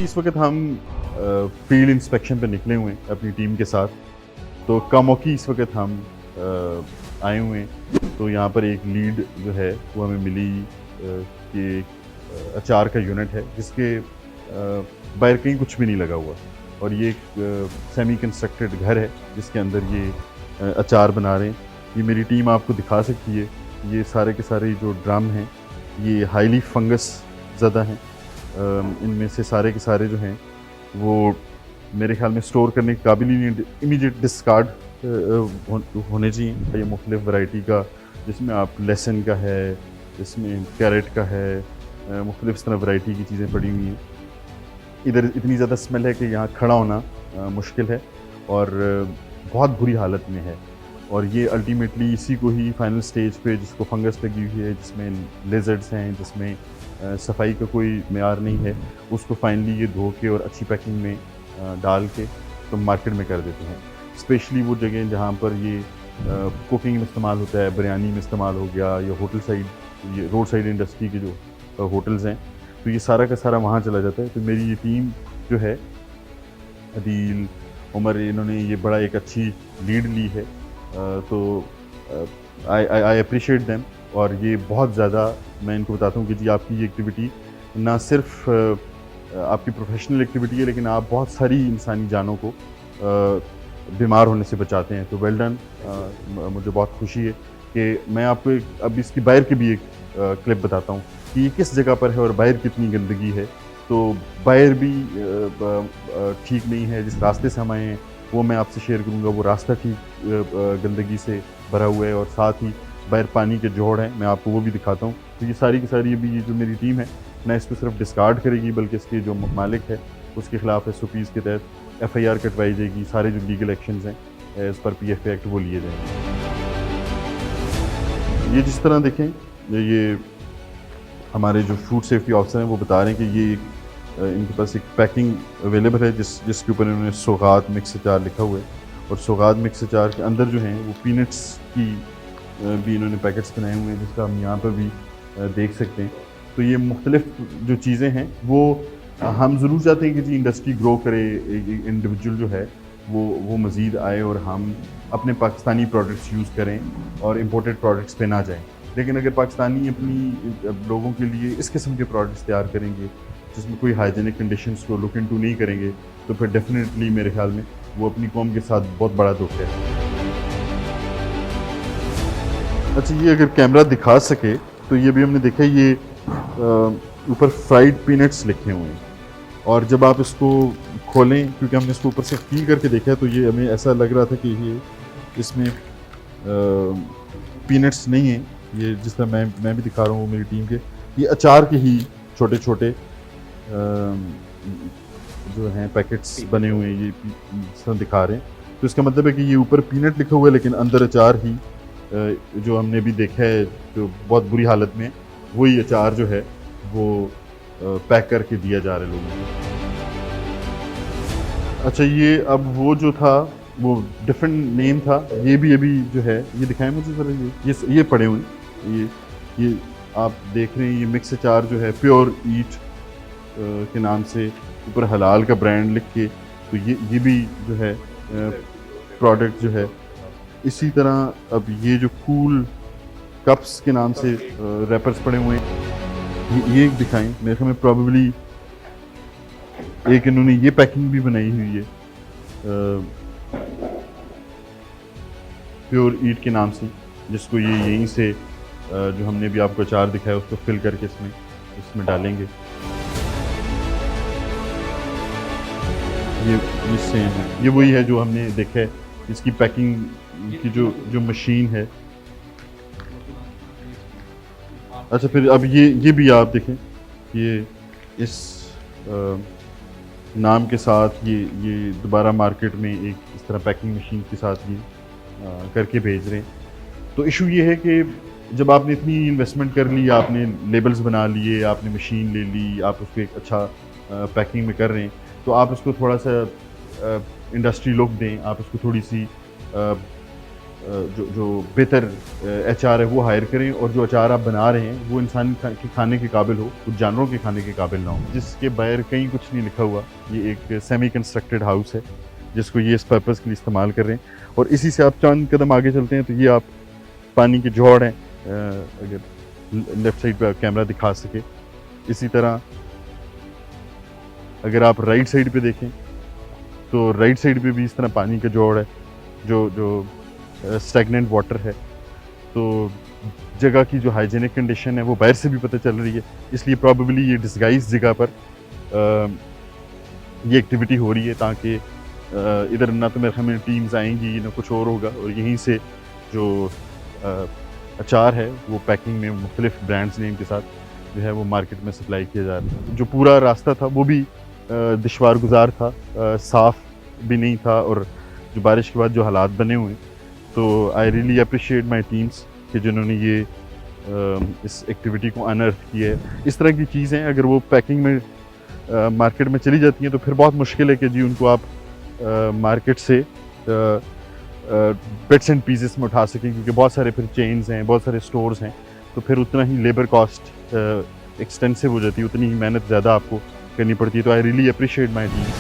जी, इस वक्त हम फील्ड इंस्पेक्शन पे निकले हुए हैं अपनी टीम के साथ। तो कमोकी इस वक्त हम आए हुए हैं। तो यहाँ पर एक लीड जो है वो हमें मिली कि एक अचार का यूनिट है जिसके बाहर कहीं कुछ भी नहीं लगा हुआ, और ये एक सेमी कंस्ट्रक्टेड घर है जिसके अंदर ये अचार बना रहे हैं। ये मेरी टीम आपको दिखा सकती है। ये सारे के सारे जो ड्रम हैं ये हाईली फंगस ज़दा हैं। इनमें से सारे के सारे जो हैं वो मेरे ख्याल में स्टोर करने के काबिल ही नहीं, इमीडिएट डिस्कार्ड होने चाहिए। ये मुख्तलिफ़ वैरायटी का, जिसमें आप लहसुन का है, इसमें कैरेट का है, मुख्तलिफ़ इस तरह वैरायटी की चीज़ें पड़ी हुई हैं। इधर इतनी ज़्यादा स्मेल है कि यहाँ खड़ा होना मुश्किल है और बहुत बुरी हालत में है। और ये अल्टीमेटली इसी को ही फाइनल स्टेज पे, जिसको फंगस लगी हुई है, जिसमें लेजर्ड्स हैं, जिसमें सफाई का कोई मेयार नहीं है, उसको फाइनली ये धो के और अच्छी पैकिंग में डाल के तो मार्केट में कर देते हैं। स्पेशली वो जगह जहाँ पर ये कुकिंग में इस्तेमाल होता है, बिरयानी में इस्तेमाल हो गया, या होटल साइड, ये रोड साइड इंडस्ट्री के जो होटल्स हैं, तो ये सारा का सारा वहाँ चला जाता है। तो मेरी ये टीम जो है, अदील, उमर, इन्होंने ये बड़ा एक अच्छी लीड ली है। तो आई अप्रिशिएट देम। और ये बहुत ज़्यादा, मैं इनको बताता हूँ कि जी आपकी ये एक्टिविटी ना सिर्फ आपकी प्रोफेशनल एक्टिविटी है, लेकिन आप बहुत सारी इंसानी जानों को बीमार होने से बचाते हैं। तो वेल डन। मुझे बहुत खुशी है कि मैं आपको अब इसकी बाहर की भी एक क्लिप बताता हूँ कि ये किस जगह पर है और बाहर कितनी गंदगी है। तो बाहर भी ठीक नहीं है, जिस रास्ते से हम आए हैं वो मैं आपसे शेयर करूँगा। वो रास्ता ठीक गंदगी से भरा हुआ है, और साथ ही बाहर पानी के जोड़ हैं, मैं आपको वो भी दिखाता हूँ। तो ये सारी की सारी अभी ये जो मेरी टीम है ना, इसको सिर्फ डिस्कार्ड करेगी, बल्कि इसके जो मालिक है उसके खिलाफ SOPs के तहत FIR कटवाई जाएगी। सारे जो लीगल एक्शंस हैं एज़ पर PFA एक्ट वो लिए जाएंगे। ये जिस तरह देखें, ये हमारे जो फूड सेफ्टी ऑफिसर हैं वो बता रहे हैं कि ये इनके पास एक पैकिंग अवेलेबल है जिसके ऊपर इन्होंने सौगात मिक्स अचार लिखा हुआ है। और सौगात मिक्स अचार के अंदर जो हैं वो पीनट्स की भी इन्होंने पैकेट्स बनाए हुए हैं, जिसका हम यहाँ पर भी देख सकते हैं। तो ये मुख्तलिफ जो चीज़ें हैं वो हम ज़रूर चाहते हैं कि जी इंडस्ट्री ग्रो करे, इंडिविजुअल जो है वो मज़ीद आए और हम अपने पाकिस्तानी प्रोडक्ट्स यूज़ करें और इम्पोर्टेड प्रोडक्ट्स पे ना जाएं। लेकिन अगर पाकिस्तानी अपनी लोगों के लिए इस किस्म के प्रोडक्ट्स तैयार करेंगे जिसमें कोई हाइजीनिक कंडीशंस को लुक इनटू नहीं करेंगे, तो फिर डेफिनेटली मेरे ख्याल में वो अपनी कौम के साथ बहुत बड़ा दुख है। अच्छा, ये अगर कैमरा दिखा सके तो ये भी हमने देखा, ये ऊपर फ्राइड पीनट्स लिखे हुए हैं, और जब आप इसको खोलें, क्योंकि हमने इसको ऊपर से फील करके देखा, तो ये हमें ऐसा लग रहा था कि ये इसमें पीनट्स नहीं है। ये जिस तरह मैं भी दिखा रहा हूँ मेरी टीम के, ये अचार के ही छोटे छोटे जो हैं पैकेट्स बने हुए हैं, ये इस तरह दिखा रहे हैं। तो इसका मतलब है कि ये ऊपर पीनट लिखा हुआ है, लेकिन अंदर अचार ही जो हमने भी देखा है जो बहुत बुरी हालत में, वही अचार जो है वो पैक करके दिया जा रहा है लोगों को। अच्छा, ये अब वो जो था वो डिफरेंट नेम था, ये भी अभी जो है, ये दिखाएं मुझे ज़रा। ये पड़े हुए, ये आप देख रहे हैं, ये मिक्स अचार जो है प्योर ईट के नाम से ऊपर हलाल का ब्रांड लिख के, तो ये भी जो है प्रोडक्ट जो है। इसी तरह अब ये जो कूल कप्स के नाम से रैपर्स पड़े हुए हैं, ये दिखाएं। मेरे ख्याल में प्रॉबेबली एक इन्होंने ये पैकिंग भी बनाई हुई है प्योर ईट के नाम से, जिसको ये यहीं से जो हमने भी आपको अचार दिखाया उसको फिल करके इसमें डालेंगे। ये सेम है, ये वही है जो हमने देखा है। इसकी पैकिंग की जो मशीन है। अच्छा, फिर अब ये भी आप देखें, ये इस नाम के साथ ये दोबारा मार्केट में एक इस तरह पैकिंग मशीन के साथ ये करके भेज रहे हैं। तो इशू ये है कि जब आपने इतनी इन्वेस्टमेंट कर ली, आपने लेबल्स बना लिए, आपने मशीन ले ली, आप उसको एक अच्छा पैकिंग में कर रहे हैं, तो आप उसको थोड़ा सा इंडस्ट्री लुक दें, आप उसको थोड़ी सी जो बेहतर एचआर है वो हायर करें, और जो अचार आप बना रहे हैं वो इंसान के खाने के काबिल हो, कुछ जानवरों के खाने के काबिल ना हो। जिसके बाहर कहीं कुछ नहीं लिखा हुआ, ये एक सेमी कंस्ट्रक्टेड हाउस है जिसको ये इस पर्पज़ के लिए इस्तेमाल कर रहे हैं। और इसी से आप चंद कदम आगे चलते हैं तो ये आप पानी के जोड़ हैं, अगर लेफ्ट साइड पे कैमरा दिखा सके। इसी तरह अगर आप राइट साइड पे देखें तो राइट साइड पे भी इस तरह पानी का जोड़ है, जो स्टैगनेंट वाटर है। तो जगह की जो हाइजीनिक कंडीशन है वो बाहर से भी पता चल रही है, इसलिए प्रॉबेबली ये डिस्गाइज जगह पर ये एक्टिविटी हो रही है, ताकि इधर ना तो मेरे ख्याल में टीम्स आएंगी ना कुछ और होगा, और यहीं से जो अचार है वो पैकिंग में मुख्तलिफ ब्रांड्स नेम के साथ जो है वो मार्केट में सप्लाई किया जा रहा है। जो पूरा रास्ता था वो भी दुश्वार गुजार था, साफ़ भी नहीं था, और जो बारिश के बाद जो हालात बने हुए, तो I really appreciate my teams कि जिन्होंने ये इस एक्टिविटी को अनअर्थ किया है। इस तरह की चीज़ें अगर वो पैकिंग में मार्केट में चली जाती हैं तो फिर बहुत मुश्किल है कि जी उनको आप मार्केट से बिट्स एंड पीसेस में उठा सकें, क्योंकि बहुत सारे फिर चेन्स हैं, बहुत सारे स्टोर्स हैं, तो फिर उतना ही लेबर कॉस्ट एक्सटेंसिव हो जाती है, उतनी ही मेहनत ज़्यादा आपको करनी पड़ती है। तो I really appreciate my team.